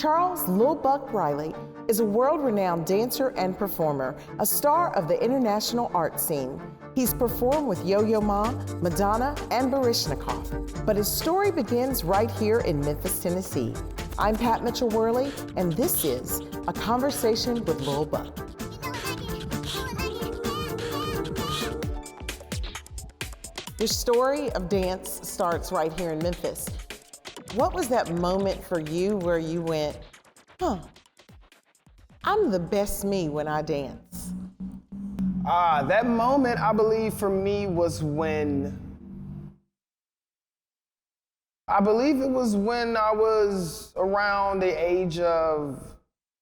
Charles Lil Buck Riley is a world-renowned dancer and performer, a star of the international art scene. He's performed with Yo-Yo Ma, Madonna, and Baryshnikov. But his story begins right here in Memphis, Tennessee. I'm Pat Mitchell-Worley, and this is A Conversation with Lil Buck. Your story of dance starts right here in Memphis. What was that moment for you where you went, I'm the best me when I dance? That moment, I believe, for me was when, I believe it was when I was around the age of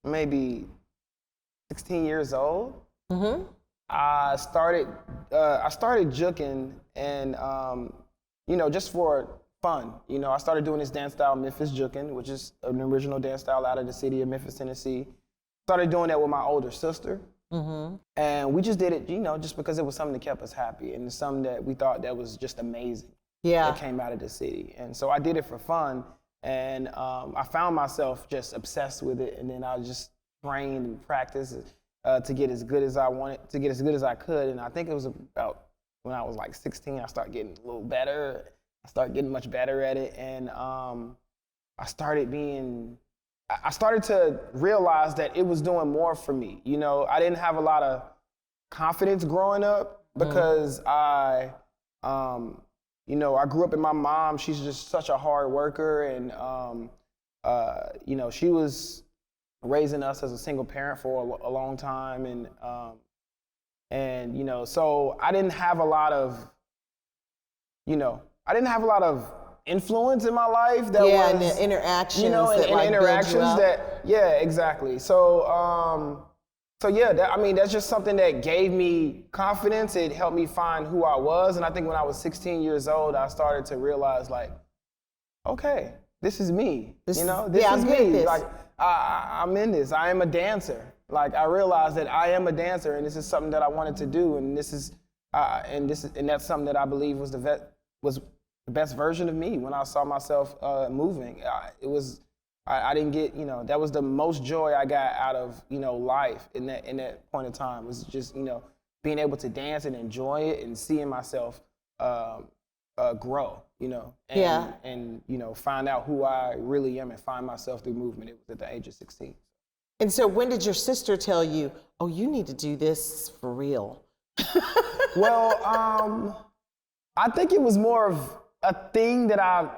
maybe 16 years old. Mm-hmm. I started juking and, just for fun. I started doing this dance style, Memphis Jukin', which is an original dance style out of the city of Memphis, Tennessee. Started doing that with my older sister. Mm-hmm. And we just did it, just because it was something that kept us happy and something that we thought that was just amazing. Yeah. That came out of the city. And so I did it for fun. And I found myself just obsessed with it. And then I just trained and practiced to get as good as I wanted, to get as good as I could. And I think it was about when I was like 16, I started getting a little better. I started getting much better at it. And I started to realize that it was doing more for me. I didn't have a lot of confidence growing up because I grew up with my mom. She's just such a hard worker, and she was raising us as a single parent for a long time, and so I didn't have a lot of, influence in my life that was, and the interactions, interactions exactly. So, that's just something that gave me confidence. It helped me find who I was, and I think when I was 16 years old, I started to realize, like, okay, this is me. This is me. Like, I'm in this. I am a dancer. Like, I realized that I am a dancer, and this is something that I wanted to do, and that's something that I believe was the best version of me when I saw myself moving. I didn't get, that was the most joy I got out of, life in that point in time, was just, being able to dance and enjoy it and seeing myself grow, and find out who I really am and find myself through movement. It was at the age of 16. And so when did your sister tell you, oh, you need to do this for real? Well, I think it was more of a thing that I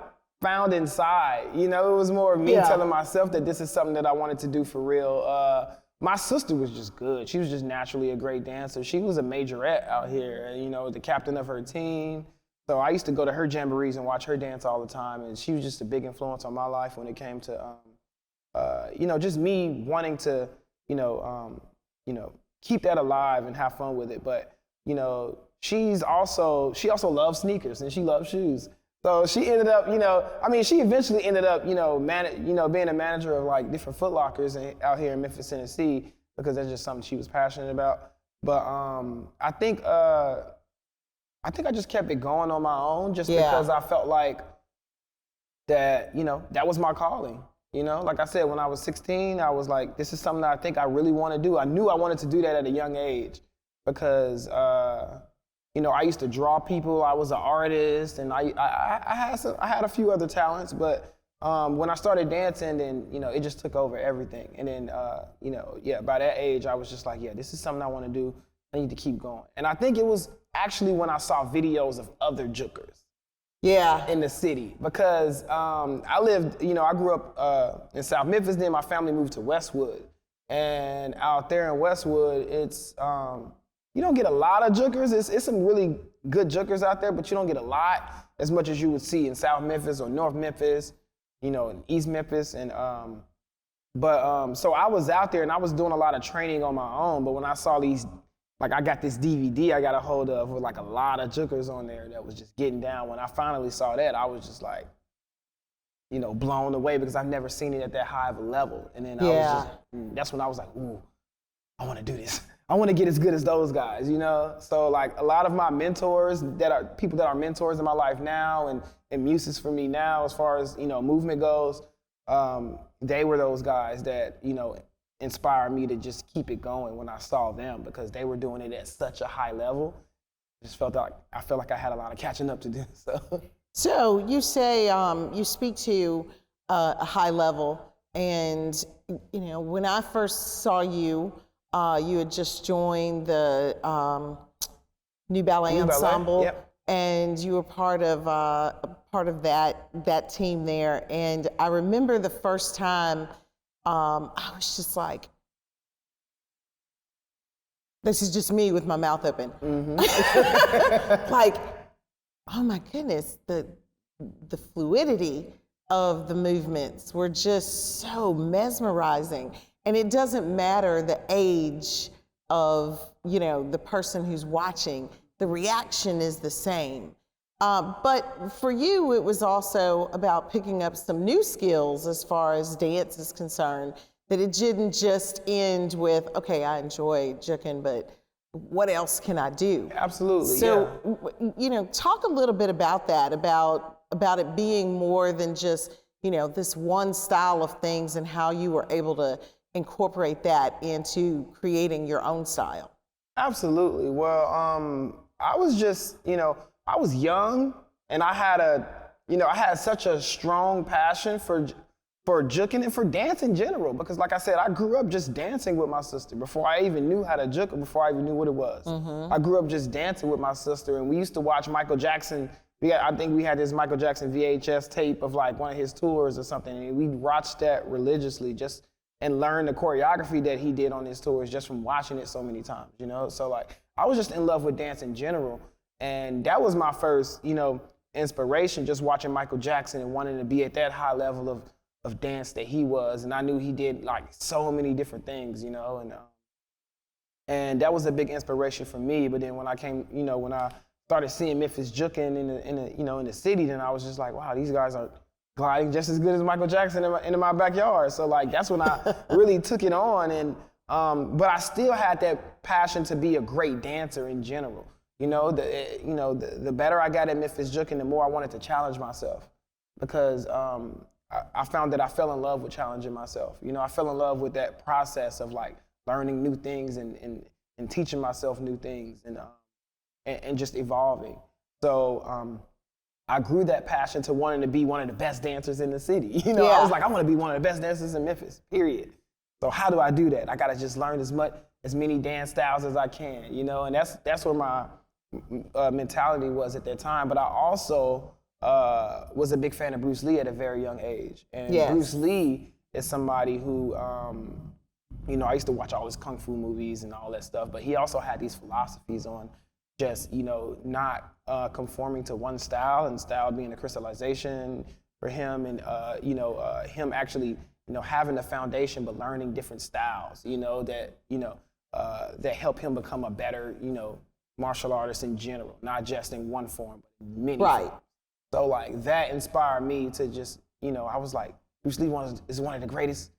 found inside. It was more of me telling myself that this is something that I wanted to do for real. My sister was just good. She was just naturally a great dancer. She was a majorette out here, the captain of her team. So I used to go to her jamborees and watch her dance all the time, and she was just a big influence on my life when it came to, just me wanting to, keep that alive and have fun with it. But, she also loves sneakers and she loves shoes. So she ended up, she eventually ended up, being a manager of like different Foot Lockers out here in Memphis, Tennessee, because that's just something she was passionate about. But I think I just kept it going on my own just because I felt like that, that was my calling. Like I said, when I was 16, I was like, this is something that I think I really want to do. I knew I wanted to do that at a young age because, I used to draw people. I was an artist, and I had a few other talents, but when I started dancing, then it just took over everything. And then by that age, I was just like, this is something I want to do. I need to keep going. And I think it was actually when I saw videos of other jukers. Yeah. In the city, because I grew up in South Memphis. Then my family moved to Westwood, and out there in Westwood, it's you don't get a lot of jukers. It's some really good jukers out there, but you don't get a lot as much as you would see in South Memphis or North Memphis, in East Memphis. And so I was out there and I was doing a lot of training on my own. But when I saw these, like I got this DVD I got a hold of with like a lot of jukers on there that was just getting down. When I finally saw that, I was just like, blown away because I've never seen it at that high of a level. And then that's when I was like, ooh, I want to do this. I want to get as good as those guys, So like a lot of my mentors that are people that are mentors in my life now and muses for me now as far as, movement goes, they were those guys that, you know, inspired me to just keep it going when I saw them, because they were doing it at such a high level. Just felt like I had a lot of catching up to do. So you say you speak to a high level, and you know, when I first saw you, you had just joined the New Ballet Ensemble, yep. and you were part of that team there. And I remember the first time, I was just like, this is just me with my mouth open. Like, oh my goodness, the fluidity of the movements were just so mesmerizing. And it doesn't matter the age of, you know, the person who's watching, the reaction is the same. But for you, it was also about picking up some new skills as far as dance is concerned, that it didn't just end with, okay, I enjoy juking, but what else can I do? Absolutely. So, you know, talk a little bit about that, about it being more than just, you know, this one style of things, and how you were able to incorporate that into creating your own style. Absolutely. Well, I was just, you know, I was young, and I had such a strong passion for juking and for dance in general, because like I said, I grew up just dancing with my sister before I even knew how to juke, or before I even knew what it was. I grew up just dancing with my sister, and we used to watch Michael Jackson. I think we had this Michael Jackson VHS tape of like one of his tours or something, and we watched that religiously and learn the choreography that he did on his tours just from watching it so many times, you know? So like, I was just in love with dance in general. And that was my first, you know, inspiration, just watching Michael Jackson and wanting to be at that high level of dance that he was. And I knew he did like so many different things, you know, and that was a big inspiration for me. But then when I started seeing Memphis juking in the city, then I was just like, wow, these guys are gliding just as good as Michael Jackson in my backyard. So like, that's when I really took it on. And but I still had that passion to be a great dancer in general. You know, the better I got at Memphis juking, the more I wanted to challenge myself, because I found that I fell in love with challenging myself. You know, I fell in love with that process of like learning new things and teaching myself new things and just evolving. So I grew that passion to wanting to be one of the best dancers in the city. You know, I was like, I want to be one of the best dancers in Memphis, period. So how do I do that? I got to just learn as many dance styles as I can, you know, and that's where my mentality was at that time. But I also was a big fan of Bruce Lee at a very young age. And Bruce Lee is somebody who, you know, I used to watch all his kung fu movies and all that stuff, but he also had these philosophies on just, you know, not conforming to one style, and style being a crystallization for him, and, him actually, you know, having a foundation, but learning different styles, you know, that help him become a better, you know, martial artist in general, not just in one form, but in many forms. So like that inspired me to just, you know, I was like, Bruce Lee is one of the greatest,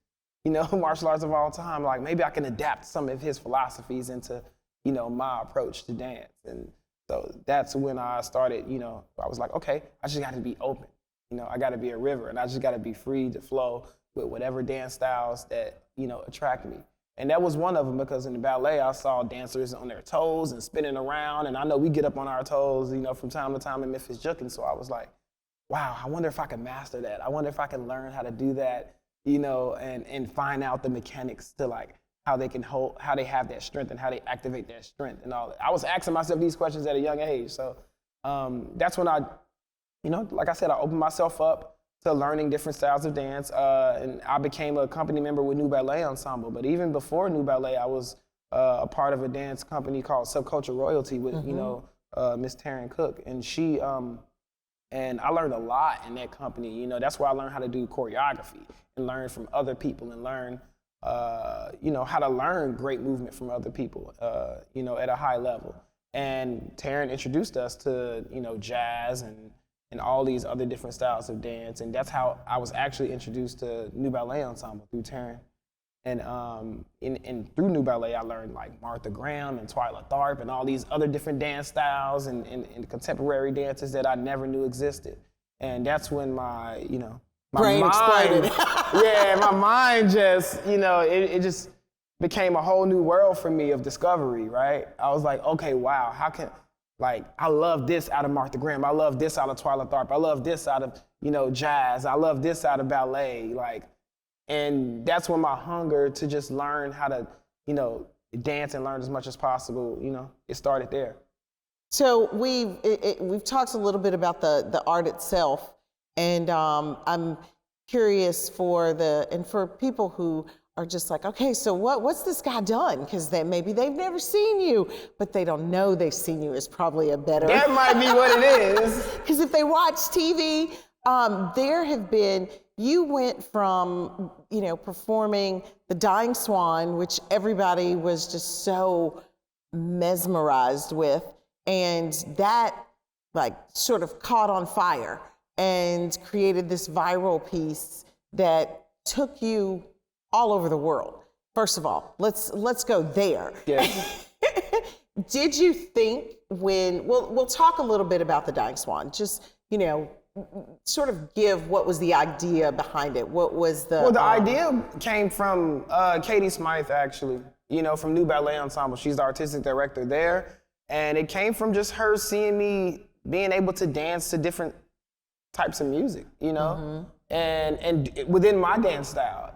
you know, martial arts of all time. Like maybe I can adapt some of his philosophies into, you know, my approach to dance. And so that's when I started, you know, I was like, okay, I just got to be open. You know, I got to be a river, and I just got to be free to flow with whatever dance styles that, you know, attract me. And that was one of them, because in the ballet, I saw dancers on their toes and spinning around. And I know we get up on our toes, you know, from time to time in Memphis juking. So I was like, wow, I wonder if I can master that. I wonder if I can learn how to do that, you know, and find out the mechanics to like how they can hold, how they have that strength and how they activate that strength and all that. I was asking myself these questions at a young age. So that's when I, you know, like I said, I opened myself up to learning different styles of dance, and I became a company member with New Ballet Ensemble. But even before New Ballet, I was a part of a dance company called Subculture Royalty with, you know, Miss Taryn Cook, and she, and I learned a lot in that company. You know, that's where I learned how to do choreography and learn from other people and learn, you know, how to learn great movement from other people, you know, at a high level. And Taryn introduced us to, you know, jazz and all these other different styles of dance. And that's how I was actually introduced to New Ballet Ensemble, through Taryn. And through New Ballet, I learned like Martha Graham and Twyla Tharp and all these other different dance styles and contemporary dances that I never knew existed. And that's when my brain exploded. Yeah, my mind just, it just became a whole new world for me of discovery, right? I was like, okay, wow, I love this out of Martha Graham. I love this out of Twyla Tharp. I love this out of, jazz. I love this out of ballet. And that's when my hunger to just learn how to, dance and learn as much as possible, it started there. So we've talked a little bit about the art itself, and I'm curious for people who are just like, okay, so what's this guy done? Because maybe they've never seen you, but they don't know they've seen you is probably a better. That might be what it is. Because if they watch TV, you went from, performing The Dying Swan, which everybody was just so mesmerized with, and that sort of caught on fire and created this viral piece that took you all over the world. First of all, let's go there. Yes. Did you think we'll talk a little bit about The Dying Swan, just, sort of give what was the idea behind it? What was the... Well, the idea came from Katie Smythe, actually, from New Ballet Ensemble. She's the artistic director there. And it came from just her seeing me being able to dance to different types of music, Mm-hmm. and within my dance style,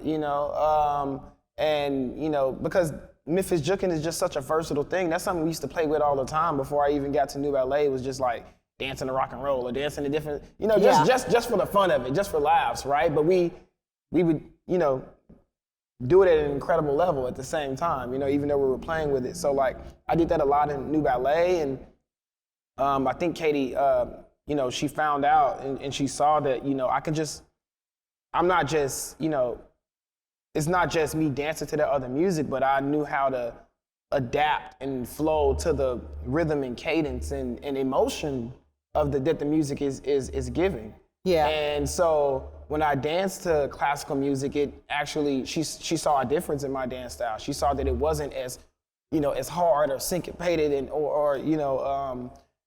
because Memphis Jookin is just such a versatile thing. That's something we used to play with all the time before I even got to New Ballet. It was just like dancing to rock and roll or dancing to different, just for the fun of it, just for laughs, right? But we would, do it at an incredible level at the same time, even though we were playing with it. So I did that a lot in New Ballet, and I think Katie, she found out and she saw that, I'm not just, it's not just me dancing to the other music, but I knew how to adapt and flow to the rhythm and cadence and emotion of that the music is giving. Yeah. And so when I danced to classical music, it actually, she saw a difference in my dance style. She saw that it wasn't as, as hard or syncopated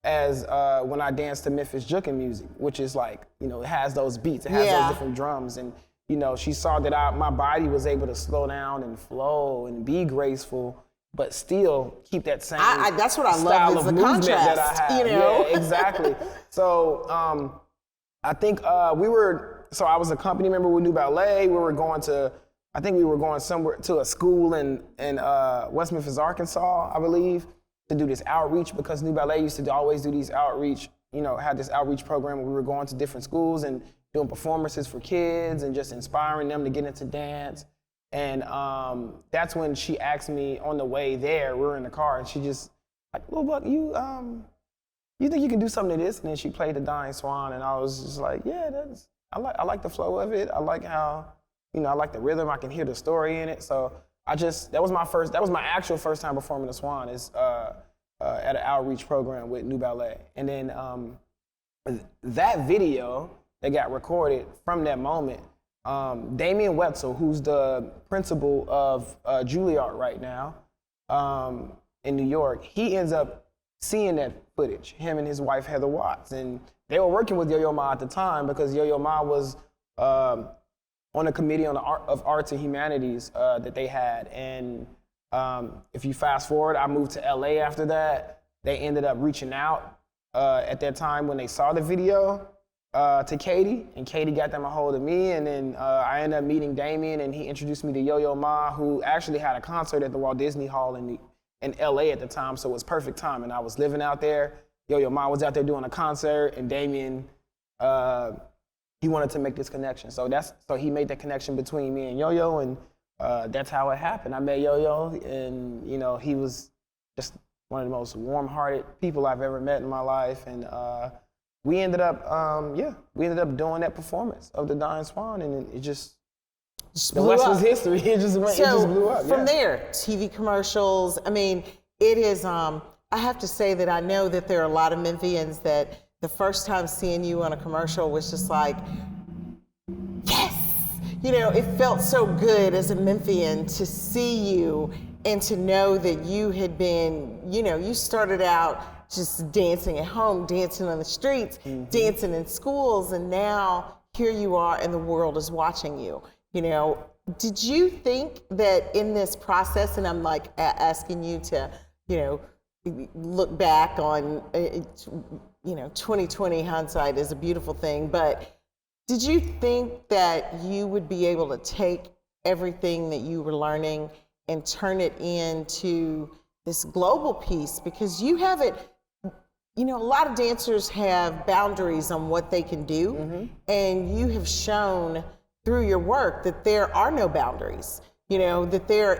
as when I danced to Memphis Jookin music, which is it has those beats, it has those different drums. And, she saw that my body was able to slow down and flow and be graceful, but still keep that same that's what I style love is of the movement contrast, that I have. Yeah, exactly. So I think I was a company member with New Ballet. We were going somewhere to a school in West Memphis, Arkansas, I believe, to do this outreach, because New Ballet used to always do these outreach, had this outreach program where we were going to different schools and doing performances for kids and just inspiring them to get into dance. And that's when she asked me on the way there, we were in the car, and she just Lil Buck, you think you can do something to this? And then she played The Dying Swan, and I was just like, yeah, I like the flow of it. I like how, I like the rhythm. I can hear the story in it. So that was my actual first time performing The Swan is at an outreach program with New Ballet. And then that video that got recorded from that moment, Damien Wetzel, who's the principal of Juilliard right now in New York, he ends up seeing that footage, him and his wife Heather Watts. And they were working with Yo-Yo Ma at the time, because Yo-Yo Ma was on a committee on the of arts and humanities that they had. And if you fast forward, I moved to LA after that. They ended up reaching out at that time when they saw the video to Katie, and Katie got them a hold of me, and then I ended up meeting Damien, and he introduced me to Yo-Yo Ma, who actually had a concert at the Walt Disney Hall in LA at the time, so it was perfect time. And I was living out there. Yo-Yo Ma was out there doing a concert, and Damien, he wanted to make this connection. So he made that connection between me and Yo-Yo, and that's how it happened. I met Yo-Yo, and he was just one of the most warm-hearted people I've ever met in my life, and we ended up doing that performance of The Dying Swan, and it just the rest was history. It just blew up. From there, TV commercials. I mean, it is. I have to say that I know that there are a lot of Memphians that the first time seeing you on a commercial was just like, yes. It felt so good as a Memphian to see you and to know that you had been, you started out just dancing at home, dancing on the streets, dancing in schools, and now here you are and the world is watching you. You know, did you think that in this process, and I'm like asking you to, you know, look back on, 2020 hindsight is a beautiful thing, but did you think that you would be able to take everything that you were learning and turn it into this global piece? Because you have it, a lot of dancers have boundaries on what they can do, and you have shown through your work that there are no boundaries. That there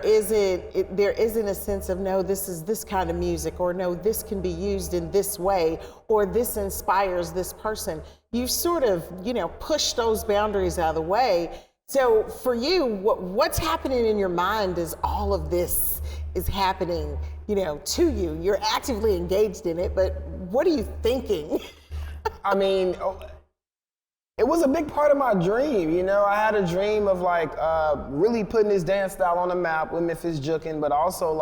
isn't a sense of, no, this is this kind of music, or no, this can be used in this way, or this inspires this person. You sort of, push those boundaries out of the way. So for you, what's happening in your mind as all of this is happening, to you? You're actively engaged in it, but what are you thinking? I mean, it was a big part of my dream. I had a dream of really putting this dance style on the map with Memphis Jookin, but also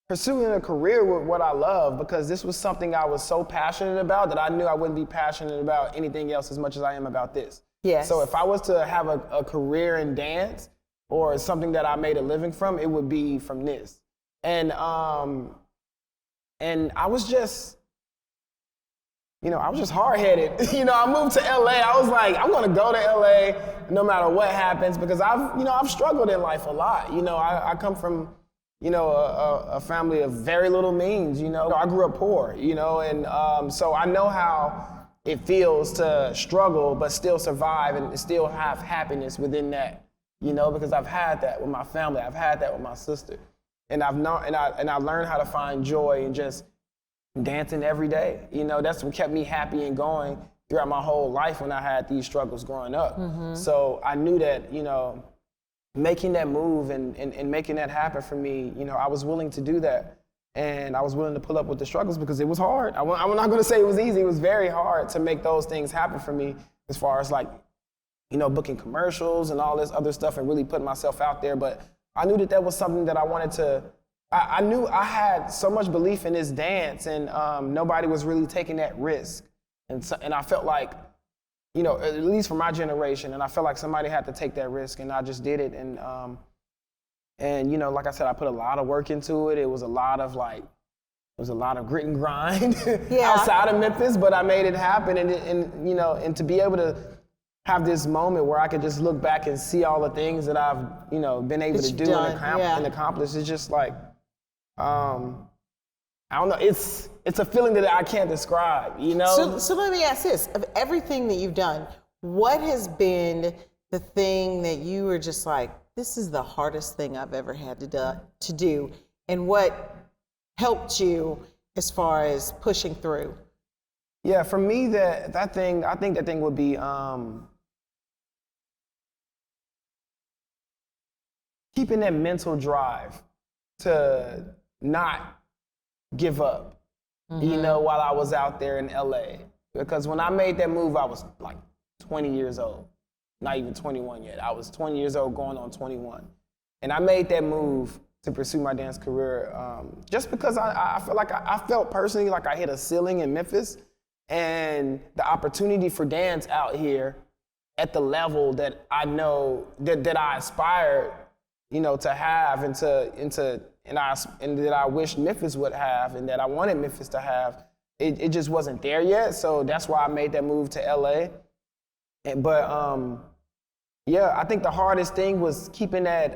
pursuing a career with what I love, because this was something I was so passionate about that I knew I wouldn't be passionate about anything else as much as I am about this. Yes. So if I was to have a career in dance or something that I made a living from, it would be from this. And I was just, I was just hard-headed. I moved to LA. I was like, I'm gonna go to LA no matter what happens, because I've struggled in life a lot. I come from, a family of very little means. I grew up poor, and so I know how it feels to struggle but still survive and still have happiness within that, because I've had that with my family. I've had that with my sister, and I've learned how to find joy in just dancing every day. That's what kept me happy and going throughout my whole life when I had these struggles growing up. So I knew that, making that move and making that happen for me, I was willing to do that. And I was willing to pull up with the struggles because it was hard. I'm not going to say it was easy. It was very hard to make those things happen for me, as far as booking commercials and all this other stuff and really putting myself out there. But I knew that was something that I wanted to. I knew I had so much belief in this dance, and nobody was really taking that risk. And I felt like, at least for my generation, and I felt like somebody had to take that risk, and I just did it. And like I said, I put a lot of work into it. It was a lot of grit and grind outside of Memphis, but I made it happen. And to be able to have this moment where I could just look back and see all the things that I've, been able to do and accomplish, it's just like, I don't know. It's a feeling that I can't describe, So let me ask this: of everything that you've done, what has been the thing that you were just like, this is the hardest thing I've ever had to do, and what helped you as far as pushing through? Yeah, for me, that thing, I think that thing would be keeping that mental drive to not give up, while I was out there in LA. Because when I made that move, I was like 20 years old, not even 21 yet. I was 20 years old going on 21. And I made that move to pursue my dance career just because I felt like I felt personally like I hit a ceiling in Memphis, and the opportunity for dance out here at the level that I know that I aspired, to have and that I wished Memphis would have and that I wanted Memphis to have, it just wasn't there yet. So that's why I made that move to LA. But I think the hardest thing was keeping that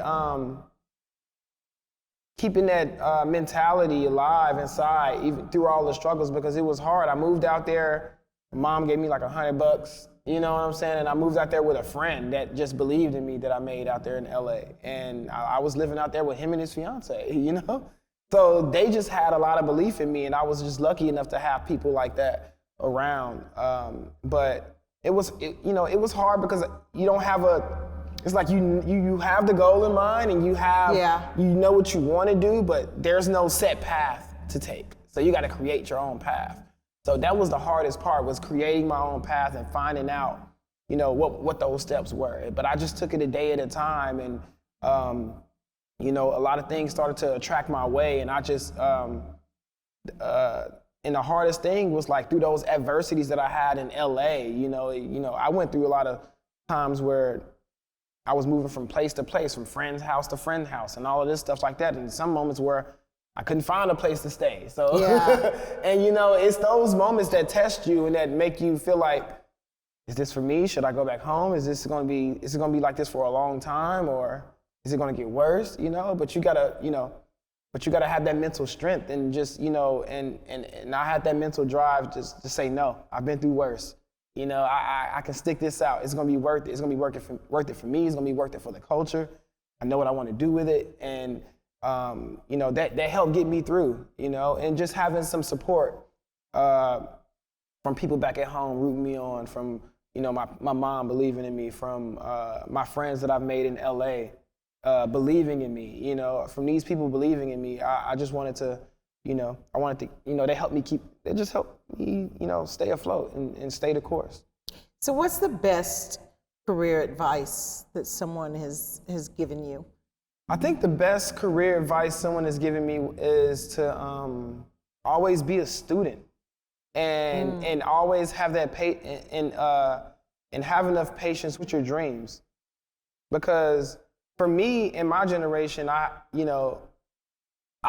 mentality alive inside, even through all the struggles, because it was hard. I moved out there, mom gave me like $100, you know what I'm saying? And I moved out there with a friend that just believed in me that I made out there in LA. And I was living out there with him and his fiance, So they just had a lot of belief in me, and I was just lucky enough to have people like that around. But it was hard because you don't have it's like you have the goal in mind, and you know what you want to do, but there's no set path to take. So you got to create your own path. So that was the hardest part, was creating my own path and finding out, what those steps were. But I just took it a day at a time, and a lot of things started to attract my way, and I just the hardest thing was like through those adversities that I had in LA. I went through a lot of times where I was moving from place to place, from friend's house to friend's house, and all of this stuff like that. And some moments where I couldn't find a place to stay. So, Yeah. and it's those moments that test you and that make you feel like, is this for me? Should I go back home? Is it going to be like this for a long time, or is it going to get worse? But you gotta have that mental strength and just, and I had that mental drive just to say, no, I've been through worse. I can stick this out. It's going to be worth it. It's going to be worth it for me. It's going to be worth it for the culture. I know what I want to do with it. And, that helped get me through, and just having some support from people back at home rooting me on, from, my mom believing in me, from my friends that I've made in LA believing in me, from these people believing in me. I just wanted to, they just helped me, stay afloat and stay the course. So what's the best career advice that someone has given you? I think the best career advice someone has given me is to always be a student and always have that and have enough patience with your dreams. Because for me, in my generation, I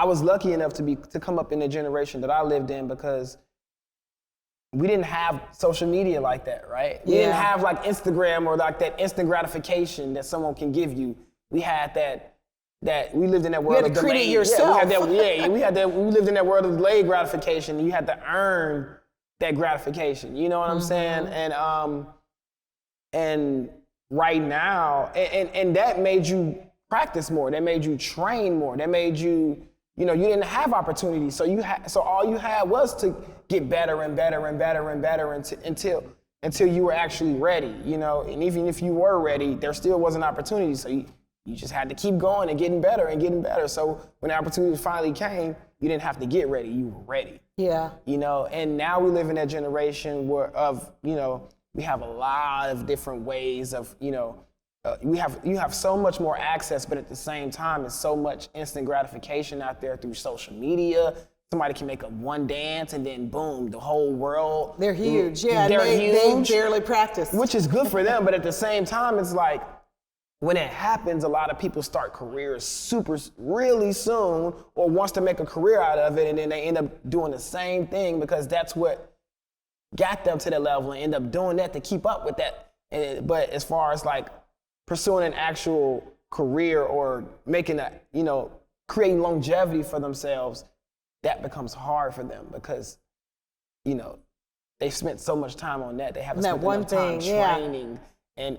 was lucky enough to come up in the generation that I lived in, because we didn't have social media like that, right? We didn't have like Instagram or like that instant gratification that someone can give you. We had that we lived in that world of delayed. You had to create yourself. We lived in that world of delayed gratification. You had to earn that gratification. You know what I'm saying? And right now, and that made you practice more. That made you train more. That made you, you didn't have opportunities. So all you had was to get better and better and better and better until you were actually ready. And even if you were ready, there still wasn't opportunity. So you just had to keep going and getting better and getting better. So when the opportunity finally came, you didn't have to get ready. You were ready. Yeah. And now we live in that generation we have a lot of different ways of, you have so much more access, but at the same time, it's so much instant gratification out there through social media. Somebody can make one dance and then boom, the whole world. They're huge. Huge. They barely practice. Which is good for them, but at the same time, it's like, when it happens, a lot of people start careers really soon, or wants to make a career out of it, and then they end up doing the same thing because that's what got them to that level, and end up doing that to keep up with that. But as far as like pursuing an actual career or creating longevity for themselves, that becomes hard for them because, they've spent so much time on that. They haven't spent enough time training and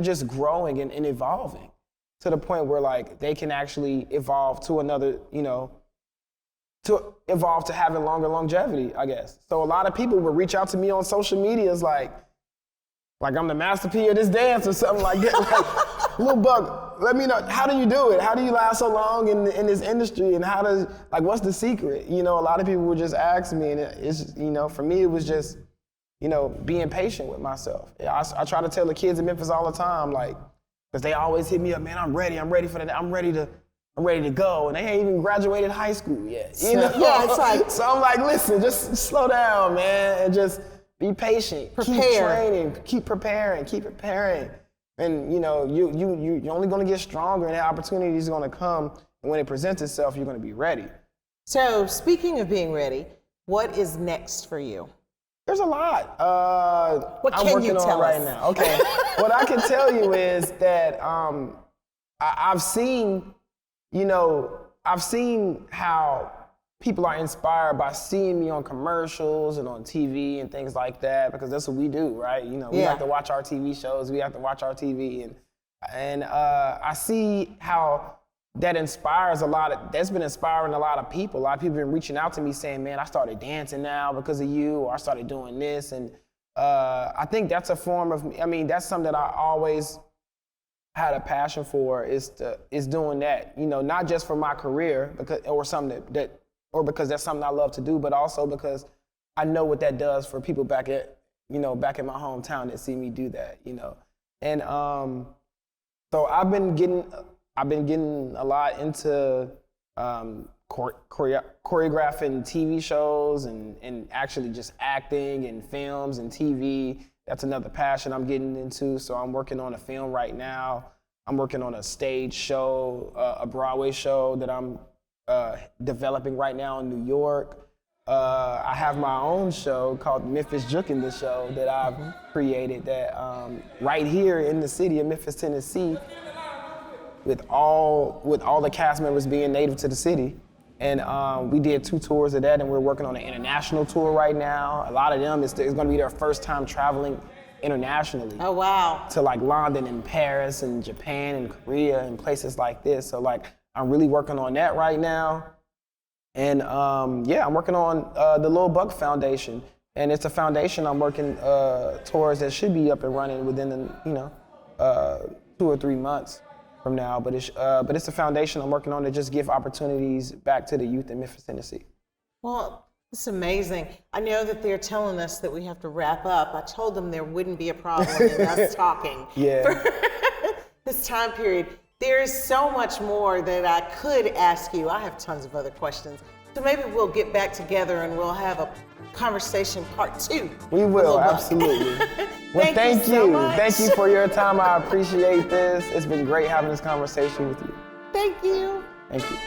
just growing and evolving to the point where like they can actually evolve to another, to evolve to having longer longevity, I guess. So a lot of people would reach out to me on social media like I'm the Master P of this dance or something like that. Like, Lil Buck, let me know, how do you do it? How do you last so long in this industry? And what's the secret? A lot of people would just ask me, and it's, for me, it was just, being patient with myself. I try to tell the kids in Memphis all the time, like, because they always hit me up, man, I'm ready for that. I'm ready to go. And they ain't even graduated high school yet. Yeah, it's like. So I'm like, listen, just slow down, man, and just be patient. Prepare. Keep training, keep preparing. And you're only gonna get stronger, and that opportunity is gonna come. And when it presents itself, you're gonna be ready. So speaking of being ready, what is next for you? There's a lot. What I'm can working you on tell right us? now. Okay. What I can tell you is that I've seen, I've seen how people are inspired by seeing me on commercials and on TV and things like that, because that's what we do, right? We have to watch our TV shows, we have to watch our TV, and I see how that inspires that's been inspiring a lot of people. A lot of people have been reaching out to me saying, man, I started dancing now because of you, or I started doing this. And I think that's a form of, that's something that I always had a passion for, is doing that, not just for my career because because that's something I love to do, but also because I know what that does for people back in my hometown that see me do that, And so I've been getting a lot into choreographing TV shows and actually just acting and films and TV. That's another passion I'm getting into. So I'm working on a film right now. I'm working on a stage show, a Broadway show that I'm developing right now in New York. I have my own show called Memphis Jukin' the Show that I've created that right here in the city of Memphis, Tennessee, with all the cast members being native to the city. And we did 2 tours of that, and we're working on an international tour right now. A lot of them, it's going to be their first time traveling internationally. Oh, wow. To like London and Paris and Japan and Korea and places like this. So like, I'm really working on that right now. And yeah, I'm working on the Lil Buck Foundation. And it's a foundation I'm working towards that should be up and running within, 2 or 3 months from now. But it's a foundation I'm working on to just give opportunities back to the youth in Memphis, Tennessee. Well, it's amazing. I know that they're telling us that we have to wrap up. I told them there wouldn't be a problem in us talking for this time period. There is so much more that I could ask you. I have tons of other questions. So maybe we'll get back together and we'll have a conversation part 2. We will, absolutely. Well, thank you. So much. Thank you for your time. I appreciate this. It's been great having this conversation with you. Thank you. Thank you.